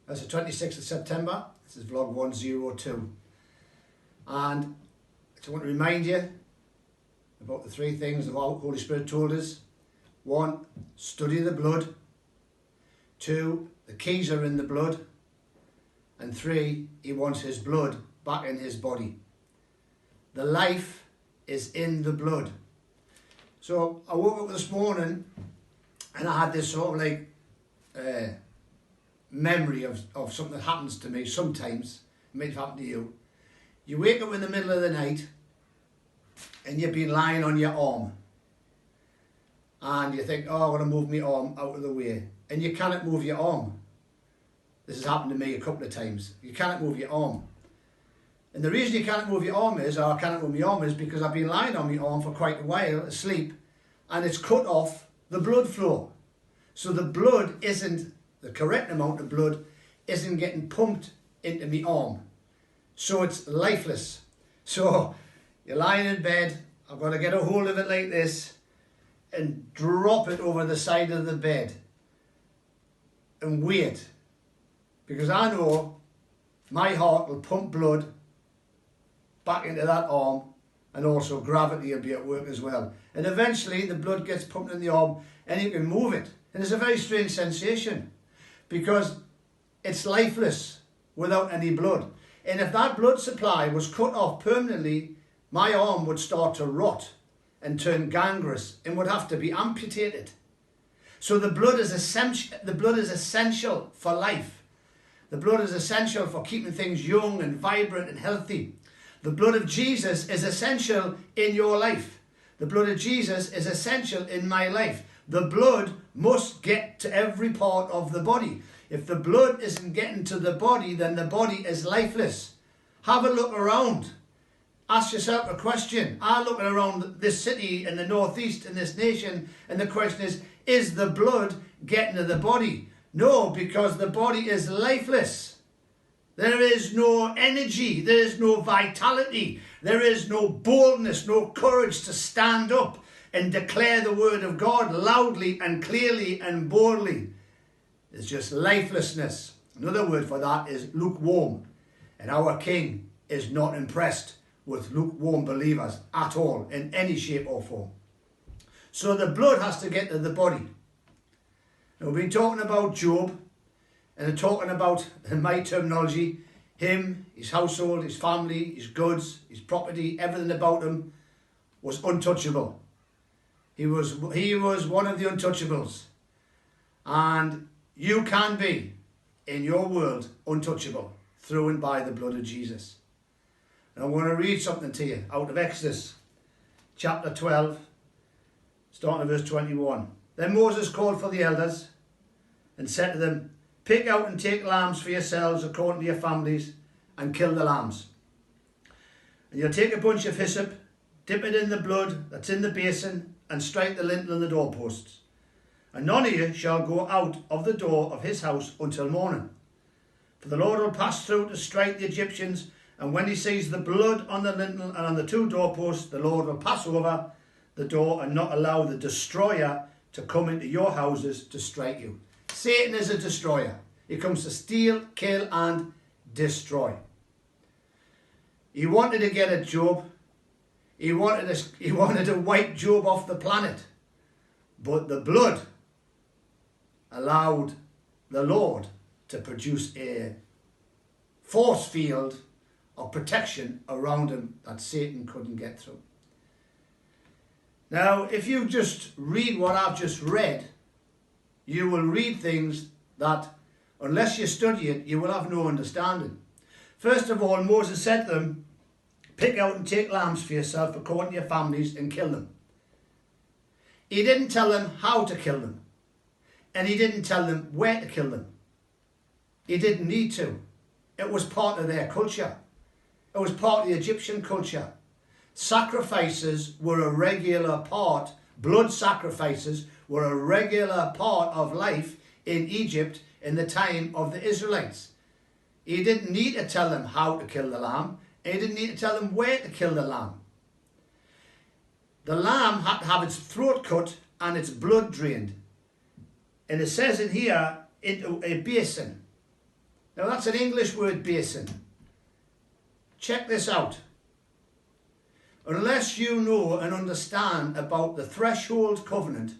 That's the 26th of September. This is vlog 102. And I just want to remind you about the three things the Holy Spirit told us. 1, study the blood. 2, the keys are in the blood. And 3, he wants his blood back in his body. The life is in the blood. So I woke up this morning and I had this sort of like memory of something that happens to me sometimes. It may have happened to you. You wake up in the middle of the night and you've been lying on your arm. And you think, oh, I want to move my arm out of the way. And you cannot move your arm. This has happened to me a couple of times. You cannot move your arm. And the reason you can't move your arm is, or I cannot move my arm is, because I've been lying on my arm for quite a while, asleep, and it's cut off the blood flow. So the blood isn't, the correct amount of blood isn't getting pumped into my arm. So it's lifeless. So you're lying in bed, I've got to get a hold of it like this and drop it over the side of the bed and wait. Because I know my heart will pump blood back into that arm, and also gravity will be at work as well. And eventually the blood gets pumped in the arm and you can move it. And it's a very strange sensation because it's lifeless without any blood. And if that blood supply was cut off permanently, my arm would start to rot and turn gangrenous and would have to be amputated. So the blood is essential. The blood is essential for life. The blood is essential for keeping things young and vibrant and healthy. The blood of Jesus is essential in your life. The blood of Jesus is essential in my life. The blood must get to every part of the body. If the blood isn't getting to the body, then the body is lifeless. Have a look around. Ask yourself a question. I'm looking around this city in the northeast in this nation, and the question is the blood getting to the body? No, because the body is lifeless. There is no energy, there is no vitality, there is no boldness, no courage to stand up and declare the word of God loudly and clearly and boldly. It's just lifelessness. Another word for that is lukewarm. And our King is not impressed with lukewarm believers at all, in any shape or form. So the blood has to get to the body. Now, we've been talking about Job, and talking about, in my terminology, him, his household, his family, his goods, his property, everything about him was untouchable. He was one of the untouchables. And you can be, in your world, untouchable, through and by the blood of Jesus. And I want to read something to you out of Exodus, chapter 12, starting at verse 21. Then Moses called for the elders and said to them, pick out and take lambs for yourselves according to your families, and kill the lambs. And you'll take a bunch of hyssop, dip it in the blood that's in the basin, and strike the lintel and the doorposts. And none of you shall go out of the door of his house until morning. For the Lord will pass through to strike the Egyptians, and when he sees the blood on the lintel and on the 2 doorposts, the Lord will pass over the door and not allow the destroyer to come into your houses to strike you. Satan is a destroyer. He comes to steal, kill and destroy. He wanted to get at Job. He wanted to wipe Job off the planet. But the blood allowed the Lord to produce a force field of protection around him that Satan couldn't get through. Now, if you just read what I've just read, you will read things that, unless you study it, you will have no understanding. First of all, Moses said to them, pick out and take lambs for yourself according to your families and kill them. He didn't tell them how to kill them. And he didn't tell them where to kill them. He didn't need to. It was part of their culture. It was part of the Egyptian culture. Sacrifices were a regular part, blood sacrifices were a regular part of life in Egypt in the time of the Israelites. He didn't need to tell them how to kill the lamb. He didn't need to tell them where to kill the lamb. The lamb had to have its throat cut and its blood drained. And it says in here, into a basin. Now that's an English word, basin. Check this out. Unless you know and understand about the threshold covenant,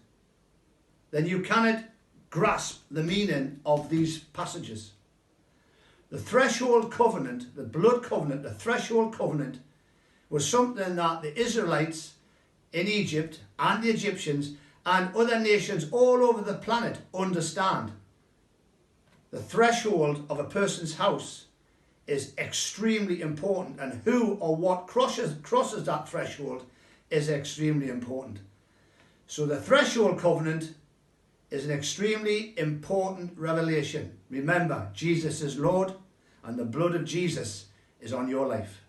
then you cannot grasp the meaning of these passages. The threshold covenant, the blood covenant, the threshold covenant was something that the Israelites in Egypt and the Egyptians and other nations all over the planet understand. The threshold of a person's house is extremely important, and who or what crosses that threshold is extremely important. So the threshold covenant is an extremely important revelation. Remember, Jesus is Lord, and the blood of Jesus is on your life.